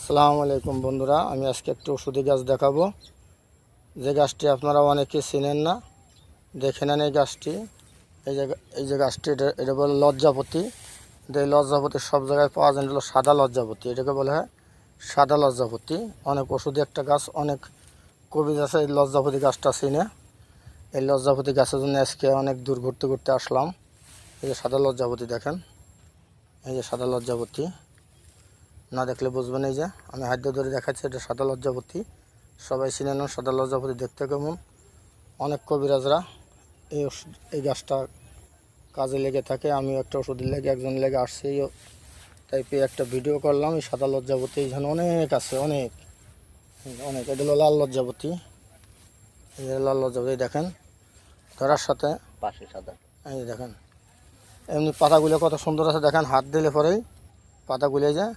আসসালামু আলাইকুম বন্ধুরা, আমি আজকে একটি ওষুধি গাছ দেখাবো। যে গাছটি আপনারা অনেকে চিনেন না, দেখে নেন এই গাছটি। এই যে গাছটি, এটা বলে লজ্জাপতি। এই লজ্জাপতি সব জায়গায় পাওয়া যায়, হলো সাদা লজ্জাপতি, এটাকে বলা হয় সাদা লজ্জাপতি। অনেক ওষুধি একটা গাছ, অনেক কবিজ আছে এই লজ্জাপতি গাছটা চিনে। এই লজ্জাপতি গাছের জন্য আজকে অনেক দূর ঘুরতে ঘুরতে আসলাম। এই যে সাদা লজ্জাপতি দেখেন, এই যে সাদা লজ্জাপতি, না দেখলে বুঝবেন। এই যে আমি হাত দিয়ে ধরে দেখাচ্ছি, এটা সাদা লজ্জাপতি। সবাই চিনে নেন সাদা লজ্জাপতি দেখতে কেমন। অনেক কবিরাজরা এই গাছটা কাজে লেগে থাকে। আমি একটা ওষুধের লেগে, একজন লেগে আসছি, তাই পেয়ে একটা ভিডিও করলাম। এই সাদা লজ্জাপতি এখানে অনেক আছে, অনেক অনেক। এটা হলো লাল লজ্জাপতি, এই লাল লজ্জাপতি দেখেন ধরার সাথে পাশে সাদা। এই দেখেন এমনি পাতাগুলো কত সুন্দর আছে দেখেন, হাত দিলে পরেই পাতাগুলো যায়।